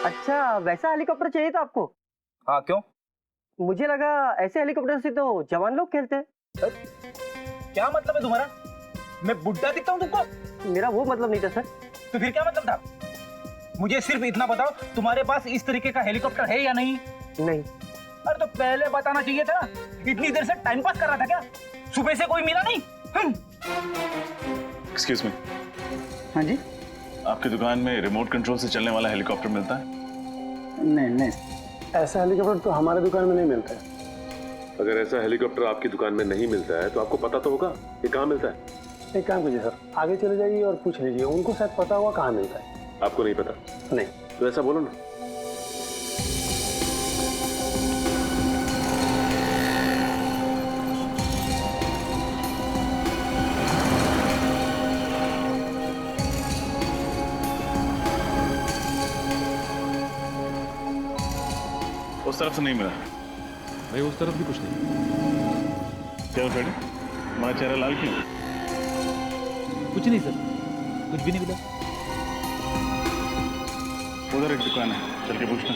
अच्छा, वैसा हेलीकॉप्टर चाहिए था आपको? हाँ, क्यों? मुझे लगा ऐसे हेलीकॉप्टर से तो जवान लोग खेलते हैं। क्या मतलब है तुम्हारा? मैं बुड्ढा दिखता हूँ तुमको? मेरा वो मतलब नहीं था सर। तो फिर क्या मतलब था? मुझे सिर्फ इतना बताओ, तुम्हारे पास इस तरीके का हेलीकॉप्टर है या नहीं? नहीं। अरे तो पहले बताना चाहिए था। इतनी देर से टाइम पास कर रहा था क्या? सुबह से कोई मिला नहीं? एक्सक्यूज मी, हाँ जी। आपकी दुकान में रिमोट कंट्रोल से चलने वाला हेलीकॉप्टर मिलता है? नहीं नहीं, ऐसा हेलीकॉप्टर तो हमारे दुकान में नहीं मिलता है। अगर ऐसा हेलीकॉप्टर आपकी दुकान में नहीं मिलता है तो आपको पता तो होगा ये कहाँ मिलता है। एक काम कीजिए सर, आगे चले जाइए और पूछ लीजिए, उनको शायद पता होगा कहाँ मिलता है। आपको नहीं पता? नहीं। तो ऐसा बोलो ना। उस तरफ से नहीं मिला भाई, उस तरफ भी कुछ नहीं। क्या फ्रेंड, तुम्हारा चेहरा लाल क्यों? कुछ नहीं सर, कुछ भी नहीं मिला। उधर एक दुकान है, चल के पूछना।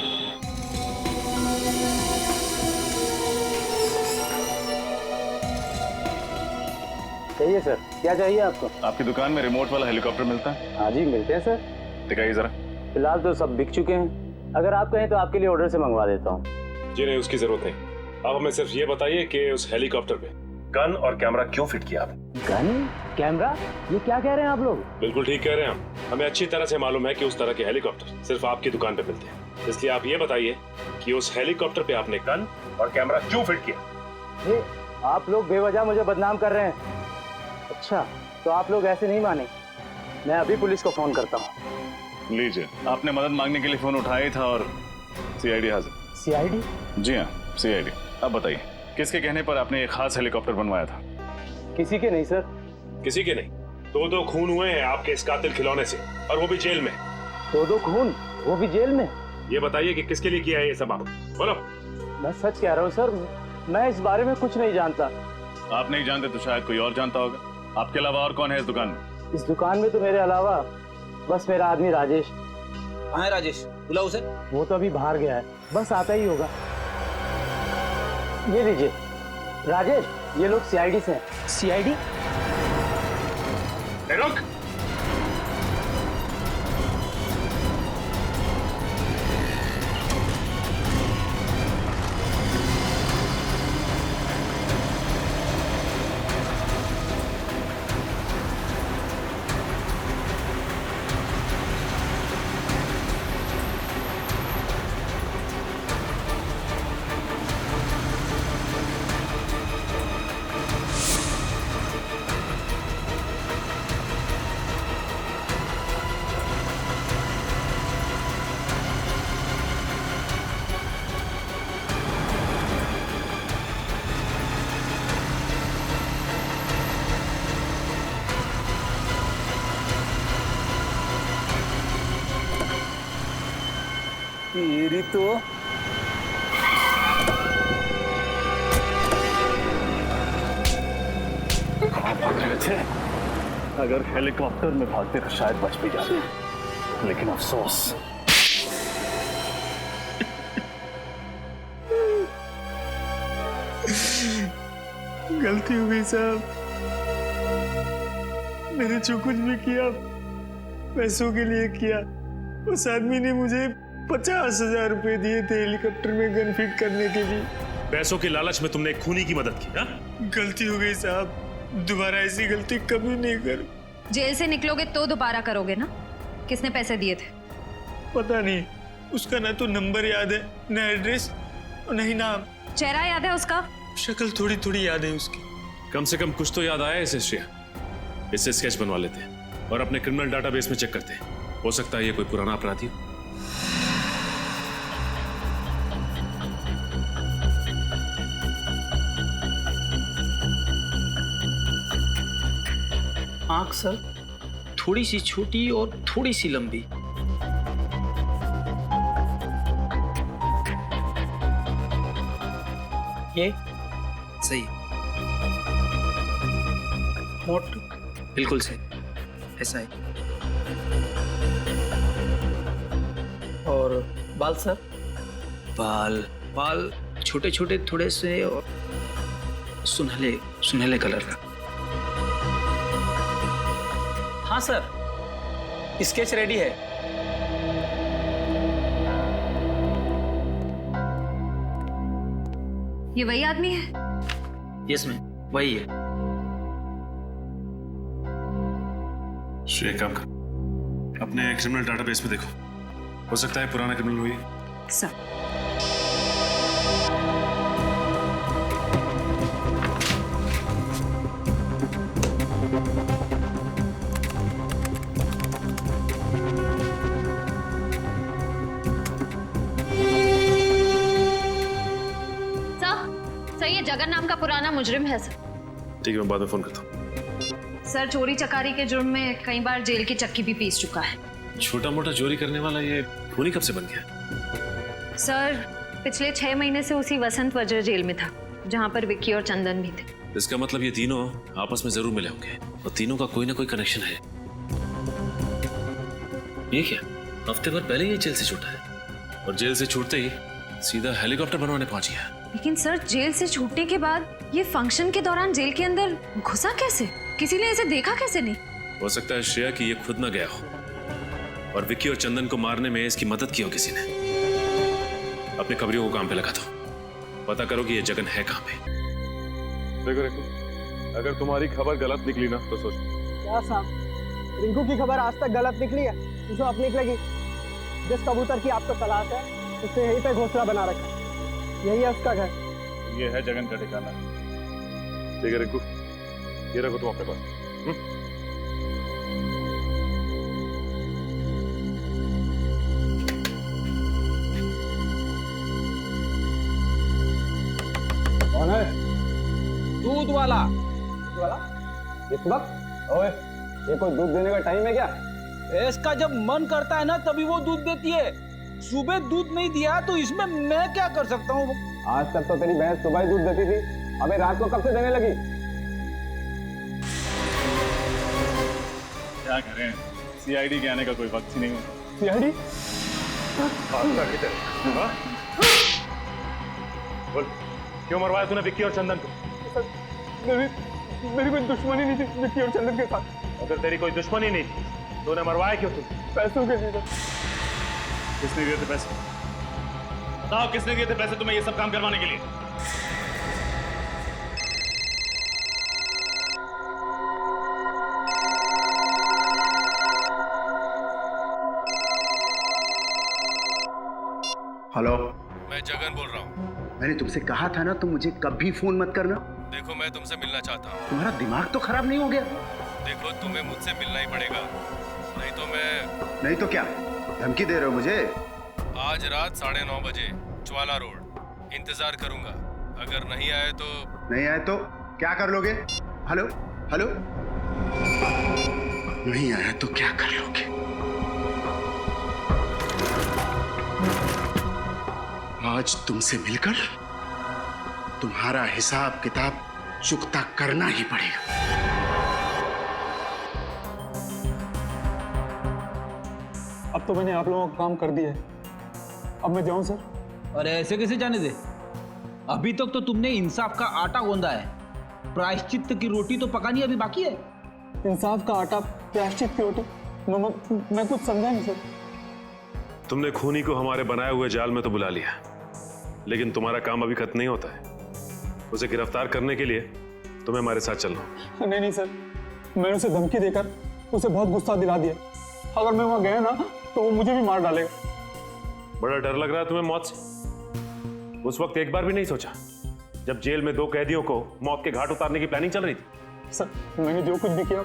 चाहिए सर, क्या चाहिए आपको? आपकी दुकान में रिमोट वाला हेलीकॉप्टर मिलता है? हाँ जी मिलते हैं सर। दिखाइए जरा। फिलहाल तो सब बिक चुके हैं, अगर आप कहें तो आपके लिए ऑर्डर से मंगवा देता हूँ। जी नहीं, उसकी जरूरत नहीं। आप हमें सिर्फ ये बताइए कि उस हेलीकॉप्टर पे गन और कैमरा क्यों फिट किया आपने? गन कैमरा, ये क्या कह रहे हैं आप लोग? बिल्कुल ठीक कह रहे हैं हम। हमें अच्छी तरह से मालूम है कि उस तरह के हेलीकॉप्टर सिर्फ आपकी दुकान पे मिलते हैं, इसलिए आप ये बताइए कि उस हेलीकॉप्टर पे आपने गन और कैमरा क्यों फिट किया? ये आप लोग बेवजह मुझे बदनाम कर रहे हैं। अच्छा, तो आप लोग ऐसे नहीं माने, मैं अभी पुलिस को फोन करता हूँ। लीजिए, आपने मदद मांगने के लिए फोन उठाया ही था और सीआईडी हाजिर। सीआईडी? जी हाँ, सीआईडी। अब बताइए, किसके कहने पर आपने एक खास हेलीकॉप्टर बनवाया था? किसी के नहीं सर। किसी के नहीं? दो खून हुए हैं आपके इस कातिल खिलौने से, और वो भी जेल में। दो खून, वो भी जेल में? ये बताइए कि किसके लिए किया है ये सब आप, बोलो। मैं सच कह रहा हूँ सर, मैं इस बारे में कुछ नहीं जानता। आप नहीं जानते तो शायद कोई और जानता होगा। आपके अलावा और कौन है इस दुकान में? इस दुकान में तो मेरे अलावा बस मेरा आदमी राजेश। हाँ राजेश, बुलाओ उसे। वो तो अभी बाहर गया है, बस आता ही होगा। ये लीजिए राजेश, ये लोग सीआईडी से हैं। सीआईडी? रुक। तेरी तो कहाँ भाग रहे थे? अगर हेलीकॉप्टर में भागते तो शायद बच भी जाते, लेकिन अफसोस। गलती हो गई साहब, मैंने जो कुछ भी किया पैसों के लिए किया। उस आदमी ने मुझे 50,000 रुपए दिए थे हेलीकॉप्टर में गन फिट करने के लिए। पैसों की लालच में तुमने एक खूनी की मदद की? गलती हो गई साहब, दोबारा ऐसी गलती कभी नहीं कर। जेल से निकलोगे तो दोबारा करोगे ना? किसने पैसे दिए थे? पता नहीं, उसका ना तो नंबर याद है, ना एड्रेस, और नहीं नाम। चेहरा याद है उसका? शक्ल थोड़ी थोड़ी याद है उसकी। कम से कम कुछ तो याद आया इसे श्रेया। इससे स्केच बनवा लेते हैं और अपने क्रिमिनल डाटाबेस में चेक करते हैं, हो सकता है ये कोई पुराना अपराधी हो। आंख सर थोड़ी सी छोटी और थोड़ी सी लंबी। ये सही। होठ बिल्कुल सही, ऐसा है। और बाल सर? बाल बाल छोटे छोटे थोड़े से और सुनहले सुनहले कलर का। हाँ सर, स्केच रेडी है। ये वही आदमी है? यस मैम, वही है। श्रेय, काम कर, अपने क्रिमिनल डाटाबेस में देखो, हो सकता है पुराना क्रिमिनल हुई। सर सर, ये जगन नाम का पुराना मुजरिम है सर। ठीक है, मैं बाद में फोन करता हूँ। सर चोरी चकारी के जुर्म में कई बार जेल की चक्की भी पीस चुका है। छोटा मोटा चोरी करने वाला ये खूनी कब से बन गया? सर पिछले 6 महीने से उसी वसंत वज्र जेल में था, जहाँ पर विक्की और चंदन भी थे। इसका मतलब ये तीनों आपस में जरूर मिले होंगे और तीनों का कोई ना कोई कनेक्शन है। ये क्या, हफ्ते भर पहले ये जेल से छूटा है और जेल से छूटते ही सीधा हेलीकॉप्टर बनवाने पहुंच गया। लेकिन सर जेल से छूटने के बाद ये फंक्शन के दौरान जेल के अंदर घुसा कैसे? किसी ने इसे देखा कैसे नहीं? हो सकता है श्रेया कि ये खुद ना गया हो और विक्की और चंदन को मारने में इसकी मदद की हो किसी ने। अपने खबरियों को काम पे लगा दो, पता करो कि ये जगन है कहाँ पे। देखो रिंकू, अगर तुम्हारी खबर गलत निकली ना तो सोच। क्या साहब, रिंकू की खबर आज तक गलत निकली है? जो अब निकलेगी, जिस कबूतर की आपको तलाश है उससे यहीं पे घोंसला बना रखा है, यही है उसका घर। ये है जगन का ठिकाना। ठीक है रिंकू, ये रखो तुम अपने पास। कौन है? दूध वाला। इस वक्त? ओए, ये कोई दूध देने का टाइम है क्या? भैंस का जब मन करता है ना तभी वो दूध देती है। सुबह दूध नहीं दिया तो इसमें मैं क्या कर सकता हूँ? आज तक तो तेरी भैंस सुबह ही दूध देती थी, अबे रात को कब से देने लगी? क्या करें, सीआईडी के आने का कोई वक्त ही नहीं है। सीआईडी? बोल, क्यों मरवाया तूने विक्की और चंदन को? मेरी कोई दुश्मनी नहीं थी विक्की और चंदन के साथ। अगर तेरी कोई दुश्मनी नहीं थी, तूने मरवाया क्यों तुम? पैसों के लिए। किसने दिए थे पैसे? बताओ, किसने दिए थे पैसे तुम्हें ये सब काम करवाने के लिए? हेलो, मैं जगन बोल रहा हूँ। मैंने तुमसे कहा था ना, तुम मुझे कभी फोन मत करना। देखो, मैं तुमसे मिलना चाहता हूँ। तुम्हारा दिमाग तो खराब नहीं हो गया? देखो, तुम्हें मुझसे मिलना ही पड़ेगा, नहीं तो मैं। नहीं तो क्या धमकी दे रहे हो मुझे? आज रात 9:30 बजे ज्वाला रोड इंतजार करूंगा। अगर नहीं आए तो? नहीं आए तो क्या कर लोगे? हेलो हेलो, नहीं आया तो क्या कर लोगे? आज तुमसे मिलकर तुम्हारा हिसाब किताब चुकता करना ही पड़ेगा। अब तो मैंने आप लोगों का काम कर दिया है, अब मैं जाऊं सर? अरे ऐसे कैसे जाने दे? अभी तक तो तुमने इंसाफ का आटा गूंदा है, प्रायश्चित की रोटी तो पकानी अभी बाकी है। इंसाफ का आटा, प्रायश्चित की रोटी? मैं कुछ समझा नहीं सर। तुमने खूनी को हमारे बनाए हुए जाल में तो बुला लिया, लेकिन तुम्हारा काम अभी खत्म नहीं होता है। उसे गिरफ्तार करने के लिए तुम्हें हमारे साथ चलना। नहीं सर, मैंने उसे धमकी देकर उसे बहुत गुस्सा दिला दिया। अगर मैं वहां गया ना तो वो मुझे भी मार डालेगा। बड़ा डर लग रहा है तुम्हें मौत से? उस वक्त एक बार भी नहीं सोचा जब जेल में 2 कैदियों को मौत के घाट उतारने की प्लानिंग चल रही थी? सर, मैंने जो कुछ भी किया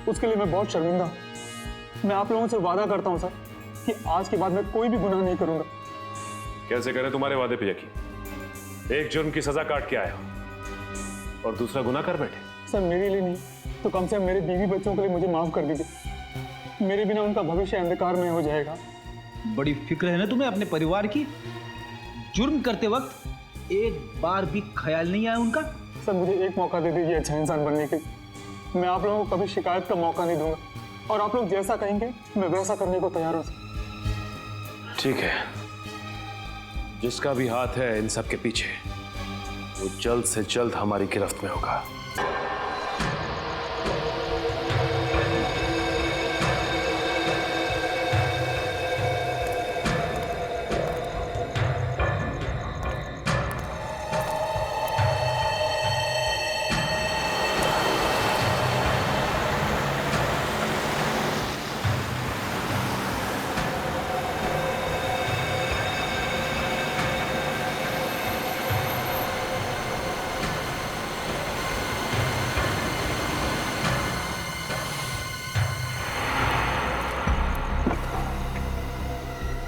उसके लिए मैं बहुत शर्मिंदा हूं। मैं आप लोगों से वादा करता हूं सर कि आज के बाद मैं कोई भी गुनाह नहीं करूंगा। कैसे करें तुम्हारे वादे पे यकीन? एक जुर्म की सजा काट के आया और दूसरा गुनाह कर बैठे। सर, मेरे लिए नहीं तो कम से कम मेरे बीवी बच्चों के लिए मुझे माफ कर दीजिए। मेरे बिना उनका भविष्य अंधकार में हो जाएगा। बड़ी फिक्र है ना तुम्हें अपने परिवार की? जुर्म करते वक्त एक बार भी ख्याल नहीं आया उनका? सर, मुझे एक मौका दे दीजिए अच्छा इंसान बनने के। मैं आप लोगों को कभी शिकायत का मौका नहीं दूंगा और आप लोग जैसा कहेंगे मैं वैसा करने को तैयार हूं। ठीक है, जिसका भी हाथ है इन सब के पीछे, वो जल्द से जल्द हमारी गिरफ्त में होगा।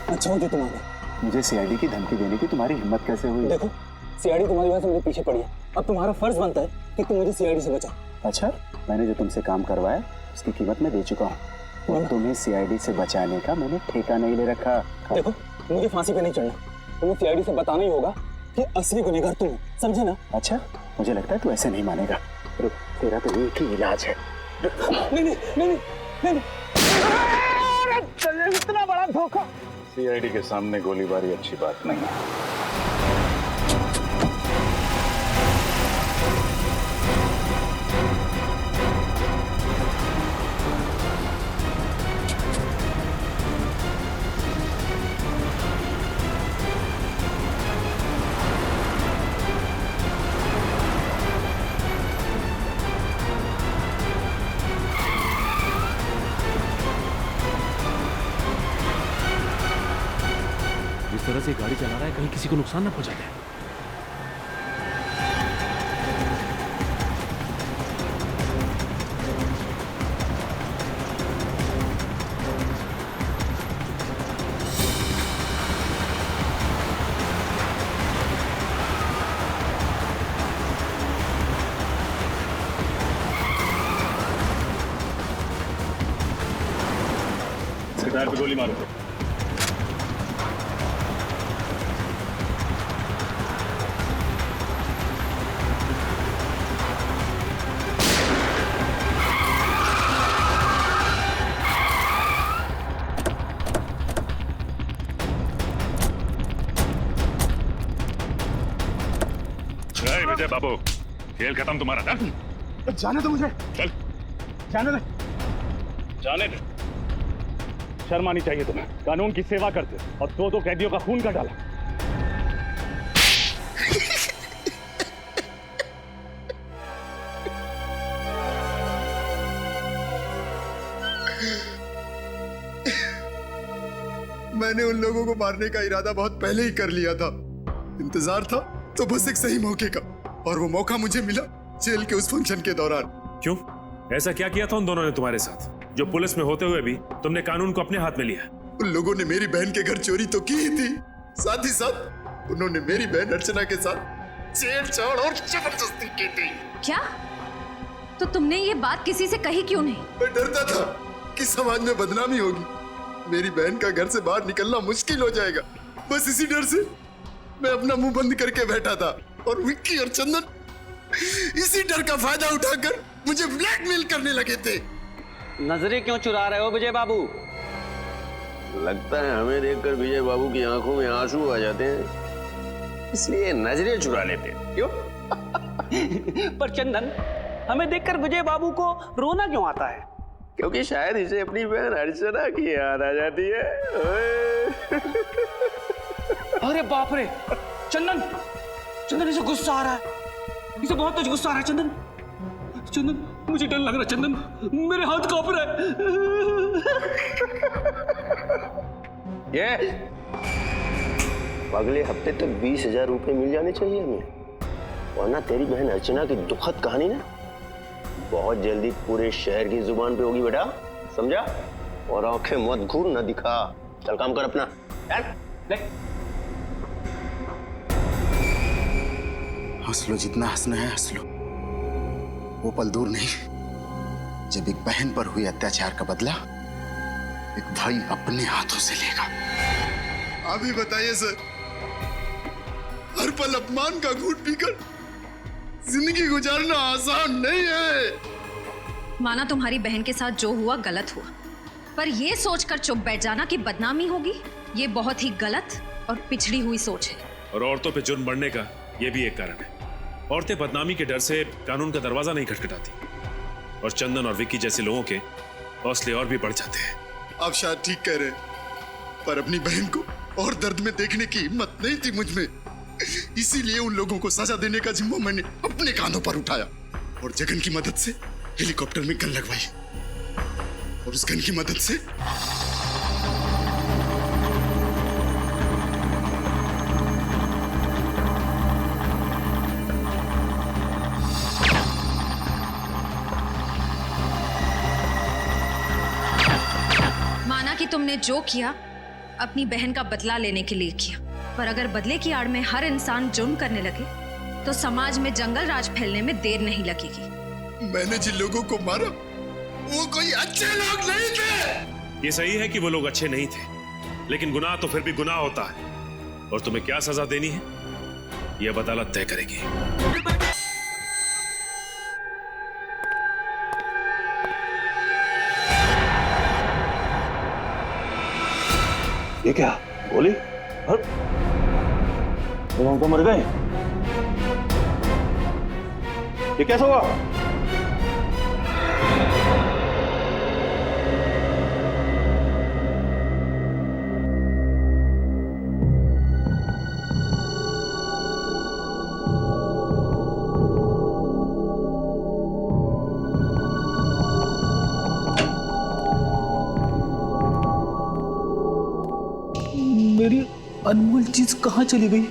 अच्छा हो जो तुम्हारे, मुझे सीआईडी की धमकी देने की तुम्हारी हिम्मत कैसे हुई? देखो सीआईडी तुम्हारी वजह से मेरे पीछे पड़ी है, अब तुम्हारा फर्ज बनता है कि तुम मुझे सीआईडी से बचाओ। अच्छा, मैंने जो तुमसे काम करवाया उसकी कीमत मैं दे चुका हूँ और तुम्हें सीआईडी से बचाने का मैंने ठेका नहीं ले रखा। देखो मुझे फांसी पे नहीं चढ़ना, तुम्हें सीआईडी से बताना ही होगा कि असली गुनहगार तुम हो, समझे ना? अच्छा, मुझे लगता है तू ऐसे नहीं मानेगा। रुक, तेरा तो एक ही इलाज है। नहीं नहीं नहीं नहीं, नहीं। इतना बड़ा धोखा। सीआईडी के सामने गोलीबारी अच्छी बात नहीं है। इस तरह से गाड़ी चला रहा है, कहीं किसी को नुकसान ना पहुंचा दे। टायर पे गोली मारो। विजय बाबू, खेल खत्म तुम्हारा। जाने दो मुझे, चल जाने दे। जाने दे। शर्म आनी चाहिए तुम्हें, कानून की सेवा करते और दो कैदियों का खून का डाला। मैंने उन लोगों को मारने का इरादा बहुत पहले ही कर लिया था। इंतजार था तो बस एक सही मौके का, और वो मौका मुझे मिला जेल के उस फंक्शन के दौरान। क्यों? ऐसा क्या किया था उन दोनों ने तुम्हारे साथ, जो पुलिस में होते हुए भी तुमने कानून को अपने हाथ में लिया? उन लोगों ने मेरी बहन के घर चोरी तो की ही थी, साथ ही साथ उन्होंने मेरी बहन अर्चना के साथ छेड़छाड़ और जबरदस्ती की थी। क्या? तो तुमने ये बात किसी से कही क्यों नहीं? मैं डरता था कि समाज में बदनामी होगी, मेरी बहन का घर से बाहर निकलना मुश्किल हो जाएगा। बस इसी डर से मैं अपना मुंह बंद करके बैठा था, और विक्की और चंदन इसी डर का फायदा उठाकर मुझे ब्लैकमेल करने लगे थे। नजरें क्यों चुरा रहे हो विजय बाबू? लगता है हमें देखकर विजय बाबू की आंखों में आंसू आ जाते हैं, इसलिए नजरें चुरा लेते हैं। क्यों? पर चंदन, हमें देखकर विजय बाबू को रोना क्यों आता है? क्योंकि शायद इसे अपनी बहन अर्चना की याद आ जाती है। अरे बाप रे, चंदन, चंदन इसे गुस्सा आ रहा है, इसे बहुत तेज गुस्सा आ रहा है। चंदन, चंदन, मुझे डर लग रहा है। चंदन, मेरे हाथ कांप रहा है। ये अगले हफ्ते तक 20,000 रुपए मिल जाने चाहिए हमें, वरना तेरी बहन अर्चना की दुखद कहानी ना बहुत जल्दी पूरे शहर की जुबान पे होगी बेटा, समझा? और आंखें मत घूर, न दिखा। चल काम कर अपना। हंस लो, जितना हंसना है हंस लो। वो पल दूर नहीं जब एक बहन पर हुए अत्याचार का बदला एक भाई अपने हाथों से लेगा। अभी बताइए सर, हर पल अपमान का घूंट पीकर जिंदगी गुजारना आसान नहीं है। माना तुम्हारी बहन के साथ जो हुआ गलत हुआ, पर ये सोचकर चुप बैठ जाना कि बदनामी होगी, ये बहुत ही गलत और पिछड़ी हुई सोच है। और औरतों पे जुर्म बढ़ने का यह भी एक कारण है। औरतें बदनामी के डर से कानून का दरवाजा नहीं खटखटाती, और चंदन और विक्की जैसे लोगों के हौसले और भी बढ़ जाते हैं। आप शायद ठीक कह रहे हैं, पर अपनी बहन को और दर्द में देखने की हिम्मत नहीं थी मुझ में। इसीलिए उन लोगों को सजा देने का जिम्मा मैंने अपने कांधों पर उठाया और जगन की मदद से हेलीकॉप्टर में गन लगवाई, और उस गन की मदद से माना कि तुमने जो किया अपनी बहन का बदला लेने के लिए किया, पर अगर बदले की आड़ में हर इंसान जुर्म करने लगे तो समाज में जंगल राज फैलने में देर नहीं लगेगी। मैंने जिन लोगों को मारा वो कोई अच्छे लोग नहीं थे। ये सही है कि वो लोग अच्छे नहीं थे, लेकिन गुनाह तो फिर भी गुनाह होता है, और तुम्हें क्या सजा देनी है यह अब अदालत तय करेगी। ये क्या बोली? हम तो मर गए। ये कैसा हुआ? मेरी अनमोल चीज कहां चली गई?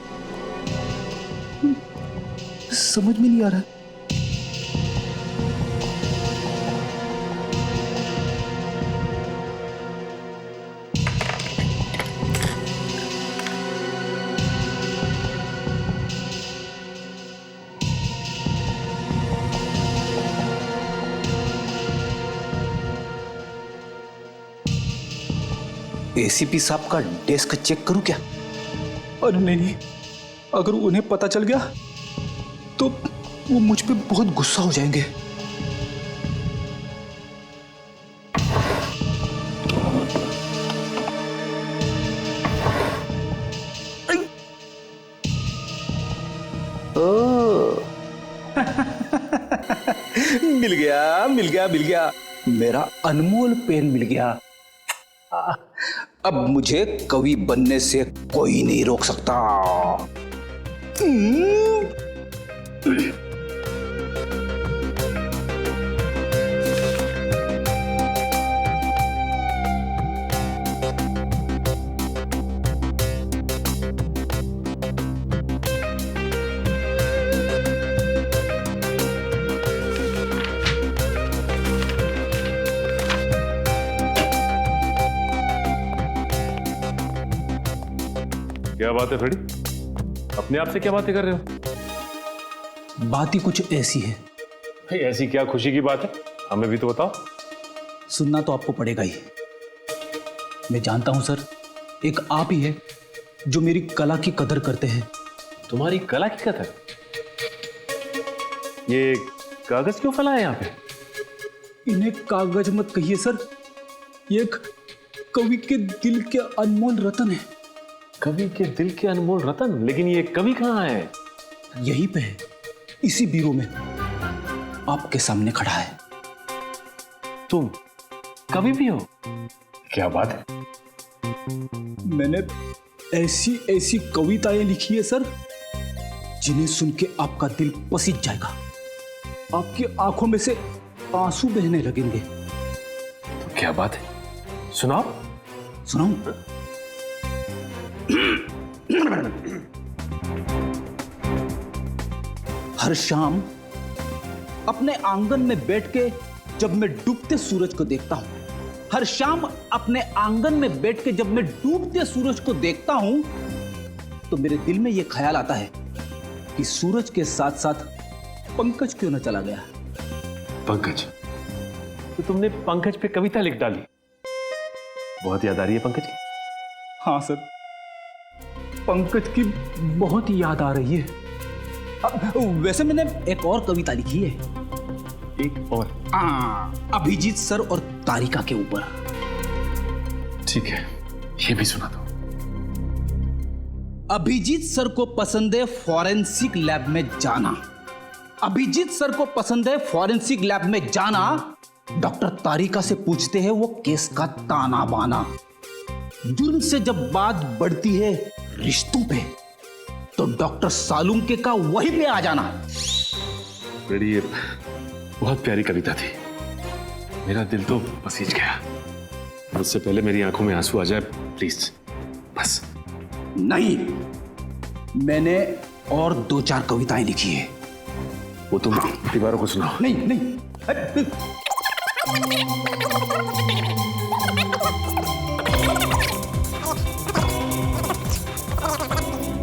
समझ में नहीं आ रहा। एसीपी साहब का डेस्क चेक करूं क्या? अरे नहीं, अगर उन्हें पता चल गया तो वो मुझ पे बहुत गुस्सा हो जाएंगे। मिल गया, मिल गया, मिल गया, मेरा अनमोल पेन मिल गया। अब मुझे कवि बनने से कोई नहीं रोक सकता। क्या बात है फ्रेडी? अपने आप से क्या बातें कर रहे हो? बात ही कुछ ऐसी है। भाई ऐसी क्या खुशी की बात है, हमें भी तो बताओ। सुनना तो आपको पड़ेगा ही। मैं जानता हूं सर, एक आप ही है जो मेरी कला की कदर करते हैं। तुम्हारी कला की कदर? ये कागज क्यों फैला है यहाँ पे? इन्हें कागज मत कहिए सर, ये एक कवि के दिल के अनमोल रतन है। कवि के दिल के अनमोल रतन? लेकिन ये कवि कहाँ है? यहीं पे है, इसी बीरो में, आपके सामने खड़ा है। तुम कवि भी हो? क्या बात है। मैंने ऐसी ऐसी कविताएं लिखी है सर, जिन्हें सुन के आपका दिल पसीज जाएगा, आपकी आंखों में से आंसू बहने लगेंगे। तो क्या बात है, सुनाओ। सुनाऊं? हर शाम अपने आंगन में बैठ के जब मैं डूबते सूरज को देखता हूं, हर शाम अपने आंगन में बैठ के जब मैं डूबते सूरज को देखता हूं, तो मेरे दिल में यह ख्याल आता है कि सूरज के साथ साथ पंकज क्यों न चला गया। पंकज? तो तुमने पंकज पे कविता लिख डाली? बहुत याद आ रही है पंकज की? हाँ सर, पंकज की बहुत याद आ रही है। वैसे मैंने एक और कविता लिखी है। एक और? अभिजीत सर और तारिका के ऊपर। ठीक है, ये भी सुना दो। अभिजीत सर को पसंद है फॉरेंसिक लैब में जाना। अभिजीत सर को पसंद है फॉरेंसिक लैब में जाना। डॉक्टर तारिका से पूछते हैं वो केस का ताना बाना। जुर्म से जब बात बढ़ती है रिश्तों पे, तो डॉक्टर सालुंके का वहीं पे आ जाना। ये बहुत प्यारी कविता थी, मेरा दिल तो पसीज गया। उससे पहले मेरी आंखों में आंसू आ जाए प्लीज, बस। नहीं, मैंने और 2-4 कविताएं लिखी है। वो तुम दीवारों को सुनाओ। नहीं नहीं,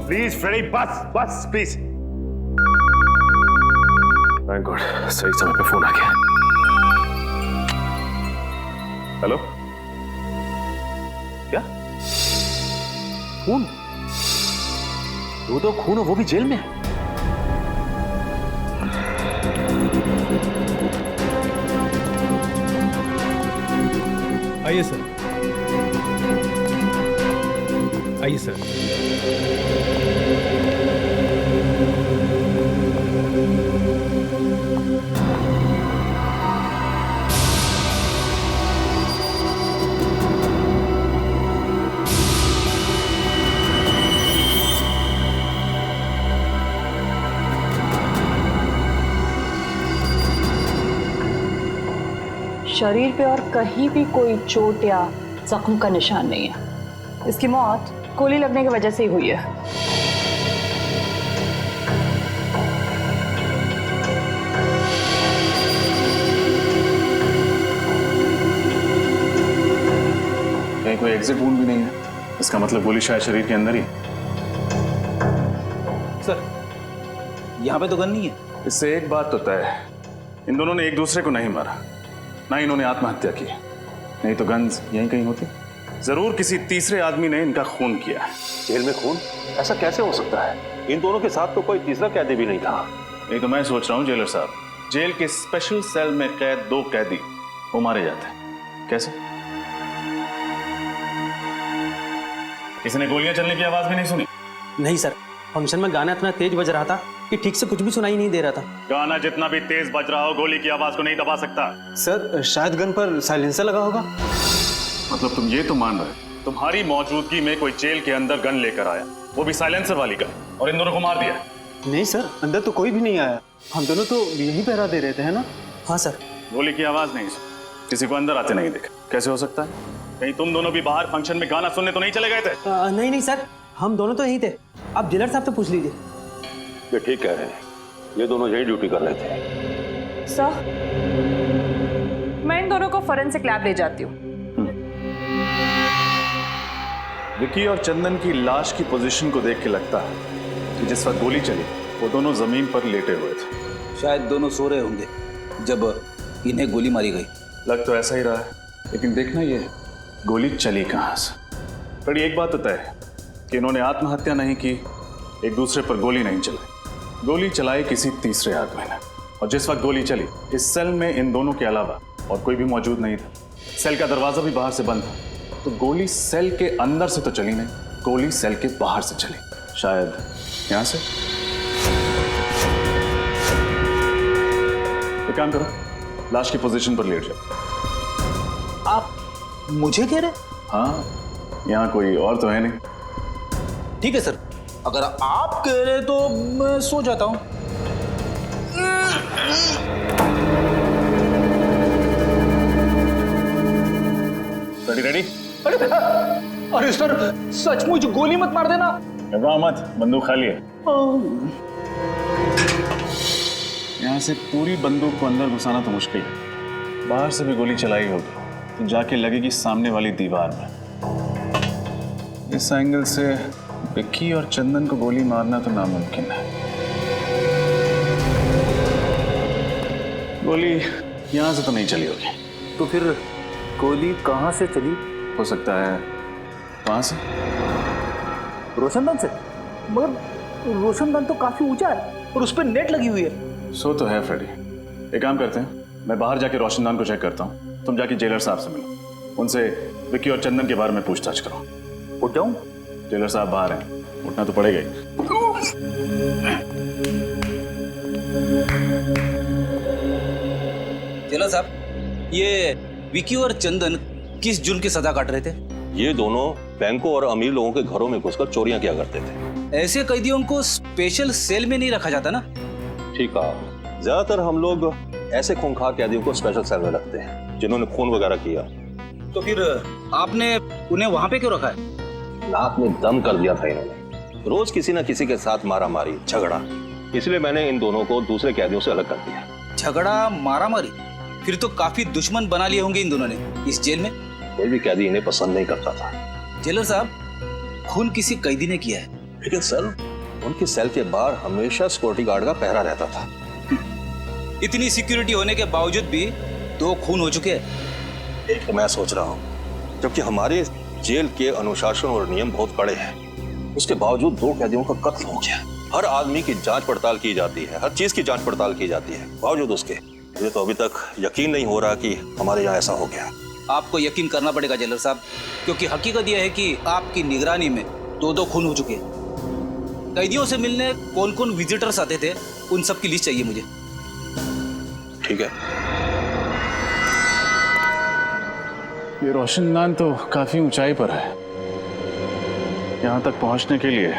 प्लीज फ्रेडी, बस बस प्लीज। थैंक गॉड, सही समय पे फोन आ गया। हेलो, क्या खून? तो खून हो, वो भी जेल में? आइए सर, आइए सर। शरीर पे और कहीं भी कोई चोट या जख्म का निशान नहीं है। इसकी मौत गोली लगने की वजह से ही हुई है। कहीं कोई एग्जिट वुंड भी नहीं है, इसका मतलब गोली शायद शरीर के अंदर ही। सर, यहाँ पे तो गन नहीं है। इससे एक बात तो तय है, इन दोनों ने एक दूसरे को नहीं मारा, ना इन्होंने आत्महत्या की। नहीं तो गन्स यहीं कहीं होती। जरूर किसी तीसरे आदमी ने इनका खून किया। जेल में खून? ऐसा कैसे हो सकता है? इन दोनों के साथ तो कोई तीसरा कैदी भी नहीं था। नहीं तो मैं सोच रहा हूँ जेलर साहब, जेल के स्पेशल सेल में कैद 2 कैदी वो मारे जाते हैं। कैसे? किसी ने गोलियां चलने की आवाज भी नहीं सुनी? नहीं सर, फंक्शन में गाना इतना तेज बज रहा था कि ठीक से कुछ भी सुनाई नहीं दे रहा था। गाना जितना भी तेज बज रहा हो, गोली की आवाज को नहीं दबा सकता। सर, शायद गन पर साइलेंसर लगा होगा। मतलब तुम ये तो मान रहे तुम्हारी मौजूदगी में कोई जेल के अंदर गन लेकर आया, वो भी साइलेंसर वाली गन, और इन दोनों को मार दिया? नहीं सर, अंदर तो कोई भी नहीं आया। हम दोनों तो यही पहरा दे रहे थे, है ना? हाँ सर। गोली की आवाज नहीं सुनी, किसी को अंदर आते नहीं देखा। कैसे हो सकता है? कहीं तुम दोनों भी बाहर फंक्शन में गाना सुनने तो नहीं चले गए थे? नहीं नहीं सर, हम दोनों तो यहीं थे। आप जेलर साहब से पूछ लीजिए। ये ठीक कह रहे हैं, ये दोनों यही ड्यूटी कर रहे थे। सर, मैं इन दोनों को फोरेंसिक लैब ले जाती हूँ। विकी और चंदन की लाश की पोजीशन को देख के लगता है कि जिस वक्त गोली चली वो दोनों जमीन पर लेटे हुए थे। शायद दोनों सो रहे होंगे जब इन्हें गोली मारी गई। लग तो ऐसा ही रहा है, लेकिन देखना ये गोली चली कहां से। बड़ी एक बात तो तय है कि इन्होंने आत्महत्या नहीं की, एक दूसरे पर गोली नहीं चलाई। गोली चलाई किसी तीसरे आदमी ने, और जिस वक्त गोली चली इस सेल में इन दोनों के अलावा और कोई भी मौजूद नहीं था। सेल का दरवाजा भी बाहर से बंद था, तो गोली सेल के अंदर से तो चली नहीं, गोली सेल के बाहर से चली। शायद यहां से। एक काम करो, लाश की पोजीशन पर लेट जाओ। आप मुझे कह रहे? हाँ, यहाँ कोई और तो है नहीं। ठीक है सर, अगर आप कह रहे तो मैं सो जाता हूं। Ready ready? अरे सर, सचमुच गोली मत मार देना। घबराओ मत, बंदूक खाली है। यहाँ से पूरी बंदूक को अंदर घुसाना तो मुश्किल है, बाहर से भी गोली चलाई होगी तो जाके लगेगी सामने वाली दीवार में। इस एंगल से विक्की और चंदन को गोली मारना तो नामुमकिन है। गोली यहाँ से तो नहीं चली होगी। तो फिर गोली कहाँ से चली? हो सकता है वहां से, रोशनदान से। मगर रोशनदान तो काफी ऊंचा है और उस पर नेट लगी हुई है। सो तो है फ्रेडी। एक काम करते हैं, मैं बाहर जाके रोशनदान को चेक करता हूँ, तुम जाके जेलर साहब से मिलो, उनसे विक्की और चंदन के बारे में पूछताछ करो। उठ जाऊं? जेलर साहब बाहर हैं, उठना तो पड़ेगा ही। जेलर साहब, ये विकी और चंदन किस जुर्म की सजा काट रहे थे? ये दोनों बैंकों और अमीर लोगों के घरों में घुसकर चोरियां किया करते थे। ऐसे कैदियों को स्पेशल सेल में नहीं रखा जाता ना? ठीक है, ज्यादातर हम लोग ऐसे खूंखार कैदियों को स्पेशल सेल में रखते हैं जिन्होंने खून वगैरह किया। तो फिर आपने उन्हें वहां पे क्यों रखा है? नाक में दम कर दिया था इन्होंने। रोज किसी न किसी के साथ मारा मारी झगड़ा, इसलिए मैंने इन दोनों को दूसरे कैदियों से अलग कर दिया। झगड़ा मारा मारी? फिर तो काफी दुश्मन बना लिए होंगे इन दोनों ने इस जेल में। कोई भी कैदी इन्हें पसंद नहीं करता था। जेलर साहब, खून किसी कैदी ने किया है, लेकिन सर उनकी सेल के बाहर हमेशा सिक्योरिटी गार्ड का पहरा रहता था। इतनी सिक्योरिटी होने के बावजूद भी 2 खून हो चुके हैं। एक तो मैं सोच रहा हूँ, जबकि हमारे जेल के अनुशासन और नियम बहुत कड़े हैं, उसके बावजूद 2 कैदियों का कत्ल हो गया। हर आदमी की जांच पड़ताल की जाती है, हर चीज की जांच पड़ताल की जाती है, बावजूद उसके मुझे तो अभी तक यकीन नहीं हो रहा कि हमारे यहाँ ऐसा हो गया। आपको यकीन करना पड़ेगा जेलर साहब, क्योंकि हकीकत यह है कि आपकी निगरानी में 2 खून हो चुके हैं। कैदियों से मिलने कौन कौन विजिटर्स आते थे, उन सब की लिस्ट चाहिए मुझे। ठीक है। ये रोशनदान तो काफी ऊंचाई पर है। यहाँ तक पहुंचने के लिए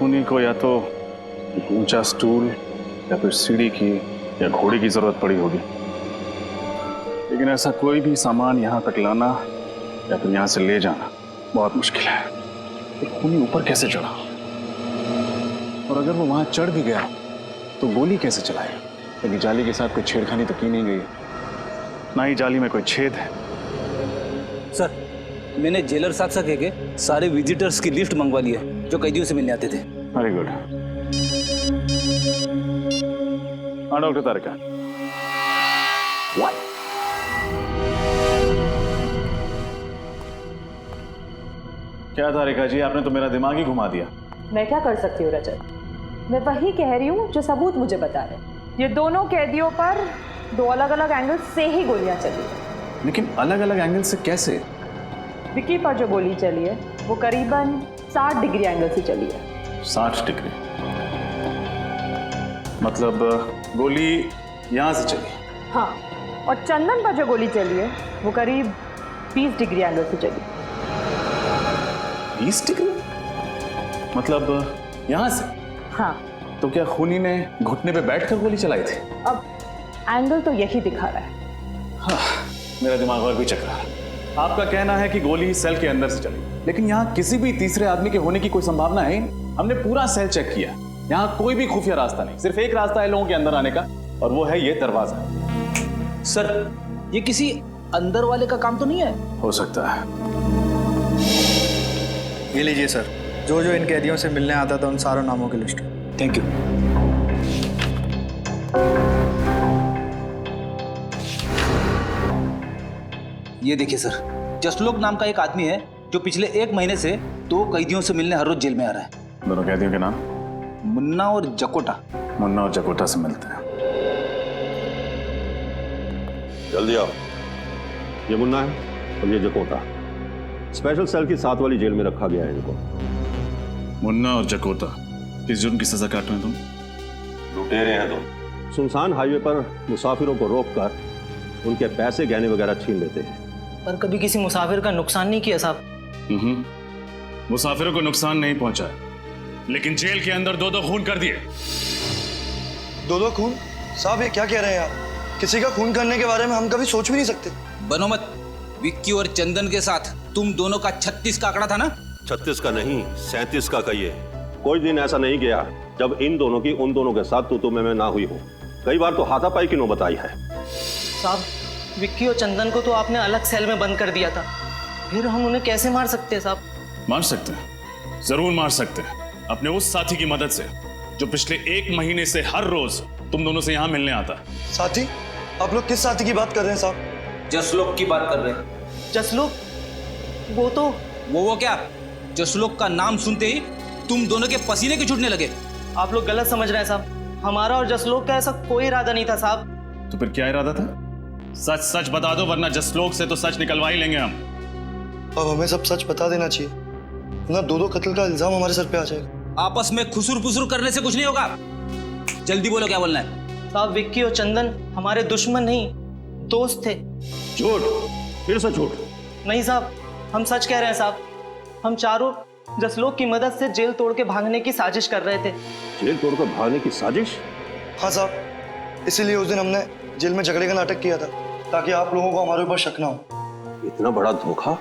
उन्हीं को या तो एक ऊंचा स्टूल या फिर सीढ़ी की या घोड़े की जरूरत पड़ी होगी, लेकिन ऐसा कोई भी सामान यहाँ तक लाना या फिर यहाँ से ले जाना बहुत मुश्किल है। तो खूनी ऊपर कैसे चढ़ा? और अगर वो वहां चढ़ भी गया तो गोली कैसे चलाएगा? क्योंकि जाली के साथ कोई छेड़खानी तो की नहीं गई, ना ही जाली में कोई छेद है। सर, मैंने जेलर साहब से कह के सारे विजिटर्स की लिस्ट मंगवा ली है जो कैदियों से मिलने आते थे। Very good. हाँ डॉक्टर तारिका। क्या तारिका जी, आपने तो मेरा दिमाग ही घुमा दिया। मैं क्या कर सकती हूँ रजत? मैं वही कह रही हूँ जो सबूत मुझे बता रहे। ये दोनों कैदियों पर 2 अलग अलग एंगल से ही गोलियां चली है। लेकिन अलग अलग एंगल से कैसे? विकी पर जो गोली चली है वो करीबन 60 डिग्री एंगल से चली है। 60 डिग्री? मतलब गोली यहां से चली? हाँ, और चंदन पर जो गोली चली है वो करीब 20 डिग्री एंगल से चली। 20 डिग्री? मतलब यहां से? हाँ। तो क्या खूनी ने घुटने पे बैठकर गोली चलाई थी? अब एंगल तो यही दिखा रहा है। हाँ, मेरा दिमाग और भी चक रहा है। आपका कहना है कि गोली सेल के अंदर से चली, लेकिन यहाँ किसी भी तीसरे आदमी के होने की कोई संभावना है? हमने पूरा सेल चेक किया, यहाँ कोई भी खुफिया रास्ता नहीं। सिर्फ एक रास्ता है लोगों के अंदर आने का, और वो है ये दरवाजा। सर, ये किसी अंदर वाले का काम तो नहीं है? हो सकता है। ये लीजिए सर, जो जो इन कैदियों से मिलने आता था उन सारों नामों की लिस्ट। Thank you. ये देखिए सर, जसलोक नाम का एक आदमी है जो पिछले 1 महीने से 2 कैदियों से मिलने हर रोज जेल में आ रहा है। दोनों कैदियों के नाम? मुन्ना और जकोटा। मुन्ना और जकोटा से मिलते हैं। जल्दी आओ। ये मुन्ना है और ये जकोटा। स्पेशल सेल की 7 वाली जेल में रखा गया है इनको। मुन्ना और जकोटा किस जुर्म की सजा काट रहे हैं तुम? लुटेरे हैं तुम। सुनसान हाईवे पर मुसाफिरों को रोककर उनके पैसे गहने वगैरह छीन लेते हैं। पर कभी किसी मुसाफिर का नुकसान नहीं किया साहब। मुसाफिरों को नुकसान नहीं पहुंचा, लेकिन जेल के अंदर 2 खून कर दिए। 2 खून? साहब ये क्या कह रहे हैं आप? किसी का खून करने के बारे में हम कभी सोच भी नहीं सकते। बनो मत। विक्की और चंदन के साथ तुम दोनों का 36 का आंकड़ा था ना? 36 का नहीं, 37 का कहिए। कोई दिन ऐसा नहीं गया जब इन दोनों की उन दोनों के साथ तू मैं ना हुई हूँ। कई बार तो हाथापाई की नौबत आई है। साहब, विक्की और चंदन को तो आपने अलग सेल में बंद कर दिया था, फिर हम उन्हें कैसे मार सकते हैं साहब? मार सकते हैं, जरूर मार सकते हैं, अपने उस साथी की मदद से जो पिछले 1 महीने से हर रोज तुम दोनों से यहाँ मिलने आता। साथी? आप लोग किस साथी की बात कर रहे हैं साहब? जसलोक की बात कर रहे हैं। जसलोक? वो तो वो क्या? जसलोक का नाम सुनते ही तुम दोनों के पसीने के छूटने लगे। आप लोग गलत समझ रहे हैं साहब। हमारा और जसलोक का ऐसा कोई इरादा नहीं था साहब। तो फिर क्या इरादा था? सच सच बता दो, वरना जसलोक से तो सच निकलवा ही लेंगे हम। अब हमें सब सच बता देना चाहिए। ना दो कत्ल का इल्जाम हमारे सर पे आ जाएगा। आपस में खुसुर पुसुर करने से कुछ नहीं होगा। जल्दी बोलो क्या बोलना है। साहब विक्की और चंदन हमारे दुश्मन नहीं दोस्त थे। झूठ, फिर से झूठ। नहीं साहब, हम सच कह रहे हैं साहब। हम चारों जसलोक की मदद से जेल तोड़ के भागने की साजिश कर रहे थे। जेल तोड़कर भागने की साजिश? हाँ साहब, इसीलिए उस दिन हमने जेल में झगड़े का नाटक किया था ताकि आप लोगों को हमारे ऊपर शक ना हो। इतना बड़ा धोखा,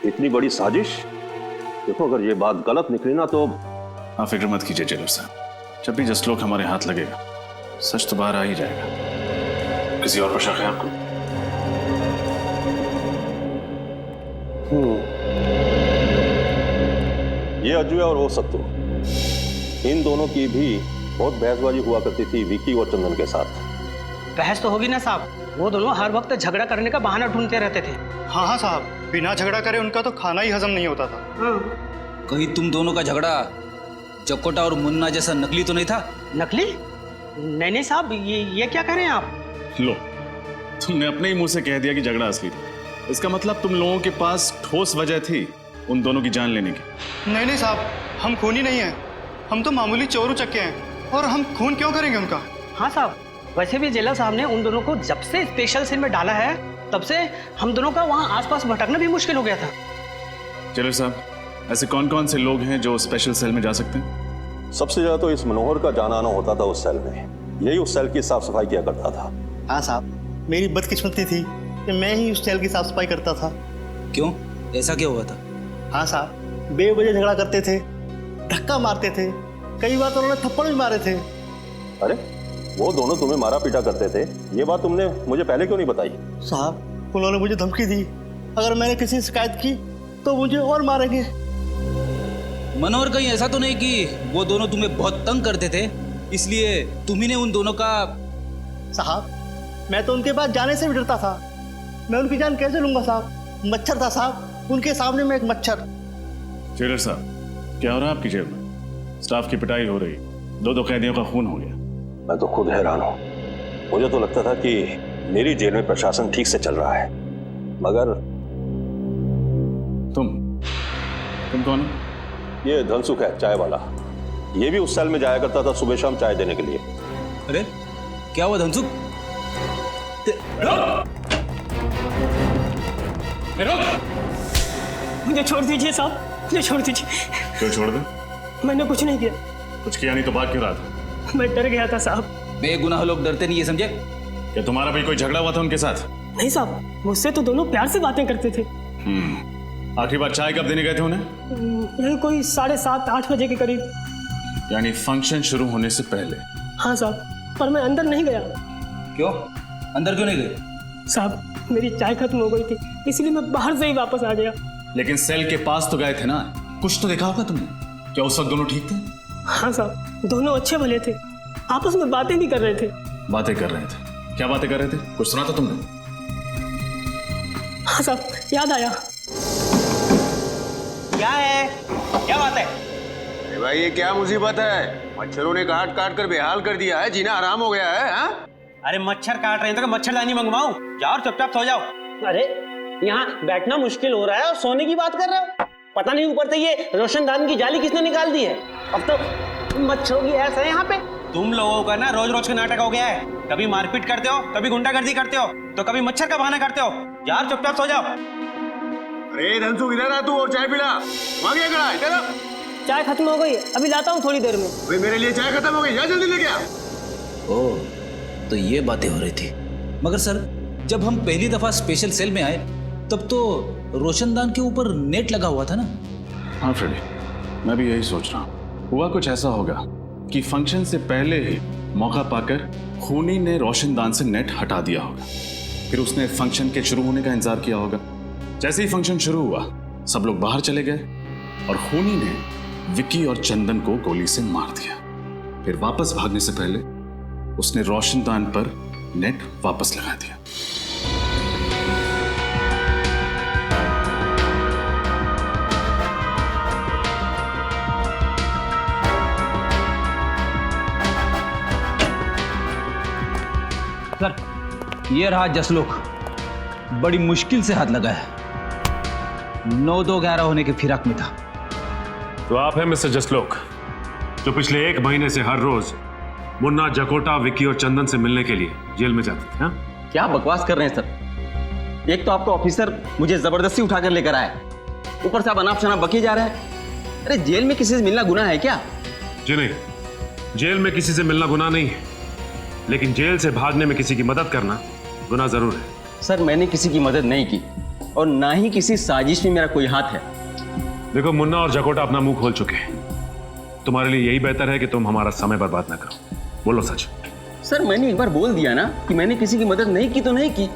इतनी बड़ी साजिश। देखो अगर ये बात गलत निकली ना तो। आप फिक्र मत कीजिए जेलर साहब, जब भी जसलोक हमारे हाथ लगेगा सच तो बाहर आ ही जाएगा। किसी और पर शक है आपको? ये अजय और वो सत्तू, इन दोनों की भी बहुत बहसबाजी हुआ करती थी विक्की और चंदन के साथ। बहस तो होगी ना साहब, वो दोनों हर वक्त झगड़ा करने का बहाना ढूंढते रहते थे। हाँ हाँ साहब, बिना झगड़ा करे उनका तो खाना ही हजम नहीं होता था। कहीं तुम दोनों का झगड़ा जकोटा और मुन्ना जैसा नकली तो नहीं था? नकली? नहीं साहब, ये क्या कह रहे हैं आप? लो, तुमने अपने ही मुंह से कह दिया कि झगड़ा असली था। इसका मतलब तुम लोगों के पास ठोस वजह थी उन दोनों की जान लेने की। नहीं साहब, हम खूनी नहीं हैं, हम तो मामूली चोर उचक्के हैं, और हम खून क्यों करेंगे उनका? हाँ साहब, वैसे भी जेलर साहब ने उन दोनों को जब से स्पेशल सेल में डाला है तब से हम दोनों का वहाँ आसपास भटकना भी मुश्किल हो गया था। जेलर साहब, ऐसे कौन कौन से लोग हैं जो स्पेशल सेल में जा सकते हैं? सबसे ज्यादा तो इस मनोहर का जाना आना होता था उस सेल में। यही उस सेल की साफ सफाई किया करता था। हाँ साहब, मेरी बदकिस्मती थी कि मैं ही उस सेल की साफ सफाई करता था। क्यों, ऐसा क्या हुआ था? हाँ साहब, बेवजह झगड़ा करते थे, धक्का मारते थे, कई बार तो उन्होंने थप्पड़ भी मारे थे। अरे वो दोनों तुम्हें मारा पीटा करते थे, ये बात तुमने मुझे पहले क्यों नहीं बताई? साहब, उन्होंने मुझे धमकी दी, अगर मैंने किसी से शिकायत की तो मुझे और मारेंगे। मनोहर, कहीं ऐसा तो नहीं कि वो दोनों तुम्हें बहुत तंग करते थे इसलिए तुम्ही ने उन दोनों का? साहब, मैं तो उनके पास जाने से भी डरता था। मैं उनकी जान कैसे लूंगा साहब? मच्छर था साहब, उनके सामने मैं एक मच्छर। जेलर साहब, क्या हो रहा है आपकी जेल में? स्टाफ की पिटाई हो रही, दो कैदियों का खून हो गया। मैं तो खुद हैरान हूं। मुझे तो लगता था कि मेरी जेल में प्रशासन ठीक से चल रहा है, मगर तुम कौन हो? ये धनसुख है, चाय वाला। ये भी उस सेल में जाया करता था सुबह शाम चाय देने के लिए। अरे क्या हुआ धनसुख? मुझे छोड़ दीजिए साहब, मुझे छोड़ दीजिए। क्यों छोड़ दे? मैंने कुछ नहीं किया। कुछ किया नहीं तो बात क्यों रहा था? मैं डर गया था साहब। बेगुनाह लोग डरते नहीं है, समझे? क्या तुम्हारा भी कोई झगड़ा हुआ था उनके साथ? नहीं साहब, मुझसे तो दोनों प्यार से बातें करते थे। आखिरी बार चाय कब देने गए थे उन्हें? यही कोई 7:30-8 बजे के करीब। यानी फंक्शन शुरू होने से पहले? हाँ साहब, पर मैं अंदर नहीं गया। क्यों, अंदर क्यों नहीं गए? साहब, मेरी चाय खत्म हो गई थी, इसलिए मैं बाहर से ही वापस आ गया। लेकिन सेल के पास तो गए थे ना, कुछ तो देखा होगा तुमने। क्या उस वक्त दोनों ठीक थे? हाँ साहब, दोनों अच्छे भले थे, आपस में बातें भी कर रहे थे। बातें कर रहे थे? क्या बातें कर रहे थे? कुछ सुना था तुमने? हाँ साहब, याद आया। क्या है? क्या बात है? अरे भाई, ये क्या मुसीबत है? मच्छरों ने काट काट कर बेहाल कर दिया है, जीना आराम हो गया है। हाँ? अरे मच्छर काट रहे हैं तो मच्छरदानी मंगवाऊं? जाओ और चुपचाप सो जाओ। अरे यहाँ बैठना मुश्किल हो रहा है और सोने की बात कर रहे हो? पता नहीं ऊपर से ये रोशनदान की जाली किसने निकाल दी है। अब तो मच्छरों की ऐसा है यहाँ पे। तुम लोगों का ना रोज रोज का नाटक हो गया है। कभी मारपीट करते हो, कभी गुंडागर्दी करते हो, तो कभी मच्छर का बहाना करते हो। यार चुपचाप सो जाओ। अरे धनसुख, इधर आ तू और चाय पिला। वहां क्या खड़ा है? इधर आ। चाय खत्म हो गई, अभी लाता हूँ थोड़ी देर में। भाई मेरे लिए चाय खत्म हो गई, जा जल्दी लेके आ। ओह, तो ये बातें हो रही थी। मगर सर, जब हम पहली दफा स्पेशल सेल में आए तब तो रोशनदान के ऊपर नेट लगा हुआ था ना? हाँ फ्रेडी, मैं भी यही सोच रहा हूँ। हुआ कुछ ऐसा होगा कि फंक्शन से पहले ही मौका पाकर खूनी ने रोशनदान से नेट हटा दिया होगा। फिर उसने फंक्शन के शुरू होने का इंतजार किया होगा। जैसे ही फंक्शन शुरू हुआ, सब लोग बाहर चले गए और खूनी ने विक्की और चंदन को गोली से मार दिया। फिर वापस भागने से पहले उसने रोशनदान पर नेट वापस लगा दिया। सर, ये रहा जसलोक, बड़ी मुश्किल से हाथ लगा है। 9-2-11 होने के फिराक में था। तो आप हैं मिस्टर जसलोक, जो पिछले 1 महीने से हर रोज मुन्ना, जकोटा, विक्की और चंदन से मिलने के लिए जेल में जाते थे। हाँ? क्या बकवास कर रहे हैं सर? एक तो आपका ऑफिसर मुझे जबरदस्ती उठाकर लेकर आया, ऊपर से आप अनाप शनाप बके जा रहे हैं। अरे जेल में किसी से मिलना गुनाह है क्या? जी नहीं, जेल में किसी से मिलना गुनाह नहीं है, लेकिन जेल से भागने में किसी की मदद करना गुनाह जरूर है। सर मैंने किसी की मदद नहीं की और ना ही किसी साजिश में मेरा कोई हाथ है। देखो, मुन्ना और जकोटा अपना मुंह खोल चुके हैं। तुम्हारे लिए यही बेहतर है कि तुम हमारा समय बर्बाद ना करो। बोलो सच। सर मैंने एक बार बोल दिया ना कि मैंने किसी की मदद नहीं की तो नहीं की।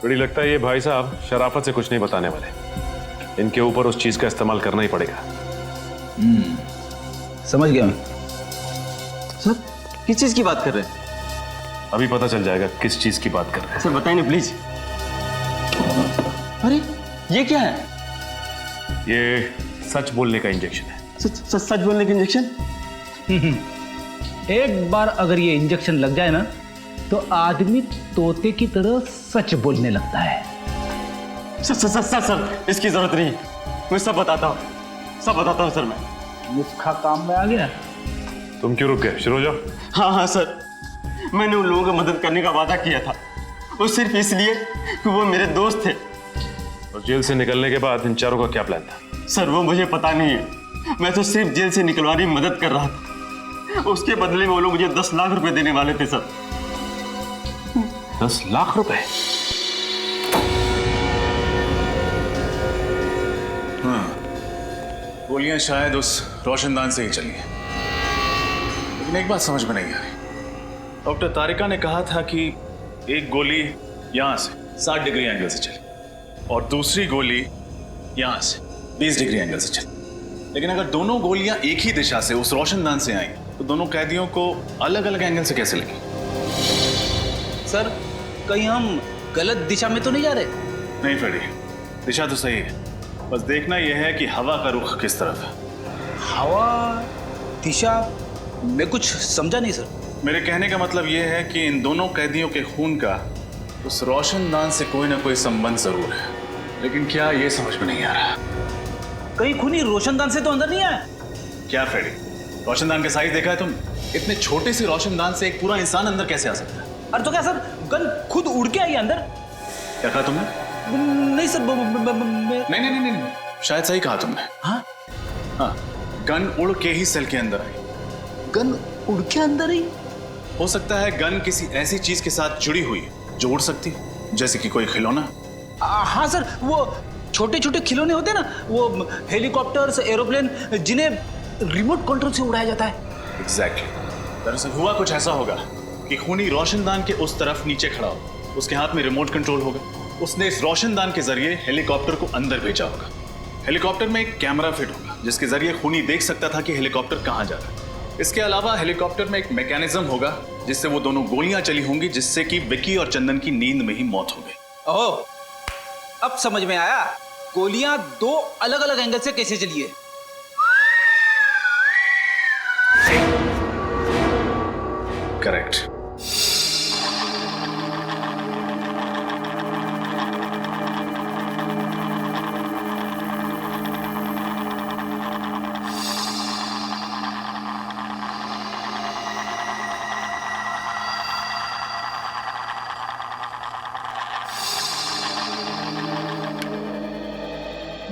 बड़ी लगता है ये भाई साहब शराफत से कुछ नहीं बताने वाले। इनके ऊपर उस चीज का इस्तेमाल करना ही पड़ेगा। समझ गया मैं। सर किस चीज की बात कर रहे हैं? अभी पता चल जाएगा किस चीज की बात कर रहे हैं। सर बताइए ना प्लीज। अरे ये क्या है? ये सच बोलने का इंजेक्शन है। सच बोलने का इंजेक्शन? एक बार अगर ये इंजेक्शन लग जाए ना तो आदमी तोते की तरह सच बोलने लगता है। सर इसकी जरूरत नहीं, मैं सब बताता हूँ सर। मैं नुस्खा काम में आ गया। तुम क्यों रुक गए? शुरू हो जाओ। हाँ सर, मैंने उन लोगों की मदद करने का वादा किया था, वो सिर्फ इसलिए कि वो मेरे दोस्त थे। और जेल से निकलने के बाद इन चारों का क्या प्लान था? सर वो मुझे पता नहीं है, मैं तो सिर्फ जेल से निकलवाने में मदद कर रहा था। उसके बदले में वो लोग मुझे 10 लाख रुपए देने वाले थे सर। 10 लाख रुपए? हाँ, गोलियां शायद उस रोशनदान से ही चली हैं। लेकिन एक बात समझ में नहीं आ रही। डॉक्टर तारिका ने कहा था कि एक गोली यहां से 60 डिग्री एंगल से चली और दूसरी गोली यहां से 20 डिग्री एंगल से चली। लेकिन अगर दोनों गोलियां एक ही दिशा से उस रोशनदान से आई तो दोनों कैदियों को अलग अलग एंगल से कैसे लगी? सर कहीं हम गलत दिशा में तो नहीं जा रहे? नहीं फ्रेडी, दिशा तो सही है, बस देखना यह है कि हवा का रुख किस तरफ है। हवा, दिशा, मैं कुछ समझा नहीं सर। मेरे कहने का मतलब यह है कि इन दोनों कैदियों के खून का उस रोशनदान से कोई ना कोई संबंध जरूर है, लेकिन क्या ये समझ में नहीं आ रहा। कहीं खूनी रोशनदान से तो अंदर नहीं आया? क्या फ्रेडी, रोशनदान का साइज देखा है तुम? इतने छोटे से रोशनदान से एक पूरा इंसान अंदर कैसे आ सकता है? अरे तो क्या सर गन खुद उड़ के आई अंदर? क्या कहा तुमने? नहीं सर नहीं, शायद सही कहा तुमने। हाँ, गन उड़ के ही सेल के अंदर आई। गन उड़ के अंदर ही? हो सकता है गन किसी ऐसी चीज के साथ जुड़ी हुई जो उड़ सकती है, जैसे कि कोई खिलौना। हाँ सर, वो छोटे छोटे खिलौने होते हैं ना, वो हेलीकॉप्टर्स, एरोप्लेन, जिन्हें रिमोट कंट्रोल से उड़ाया जाता है। एग्जैक्टली। दरअसल हुआ कुछ ऐसा होगा कि खूनी रोशनदान के उस तरफ नीचे खड़ा हो, उसके हाथ में रिमोट कंट्रोल होगा, उसने इस रोशनदान के जरिए हेलीकॉप्टर को अंदर भेजा होगा। हेलीकॉप्टर में एक कैमरा फिट होगा जिसके जरिए खूनी देख सकता था कि हेलीकॉप्टर कहाँ जा रहा है। इसके अलावा हेलीकॉप्टर में एक मैकेनिज्म होगा जिससे वो दोनों गोलियां चली होंगी, जिससे कि विक्की और चंदन की नींद में ही मौत हो गई। ओह, अब समझ में आया गोलियां 2 अलग अलग एंगल से कैसे चली है। करेक्ट।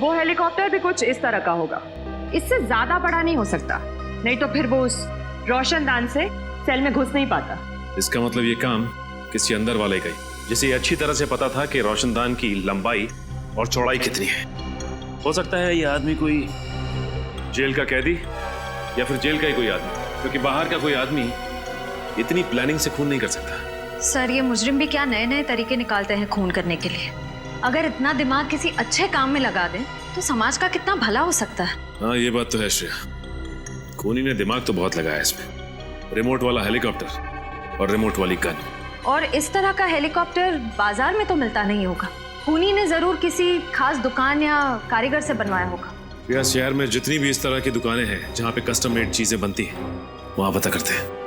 वो हेलीकॉप्टर भी कुछ इस तरह का होगा, इससे ज्यादा बड़ा नहीं हो सकता, नहीं तो फिर वो उस रोशनदान से सेल में घुस नहीं पाता। इसका मतलब ये काम किसी अंदर वाले का ही, जिसे ये अच्छी तरह से पता था कि रोशनदान की लंबाई और चौड़ाई कितनी है। हो सकता है ये आदमी कोई जेल का कैदी या फिर जेल का ही कोई आदमी, क्योंकि बाहर का कोई आदमी इतनी प्लानिंग से खून नहीं कर सकता। सर ये मुजरिम भी क्या नए नए तरीके निकालते हैं खून करने के लिए। अगर इतना दिमाग किसी अच्छे काम में लगा दें तो समाज का कितना भला हो सकता है। हाँ ये बात तो है श्रेया, खूनी ने दिमाग तो बहुत लगाया इसमें। रिमोट वाला हेलीकॉप्टर और रिमोट वाली गन। और इस तरह का हेलीकॉप्टर बाजार में तो मिलता नहीं होगा, खूनी ने जरूर किसी खास दुकान या कारीगर से बनवाया होगा। श्रेया, शहर में जितनी भी इस तरह की दुकानें हैं जहाँ पे कस्टम मेड चीजें बनती हैं, वहां पता करते हैं।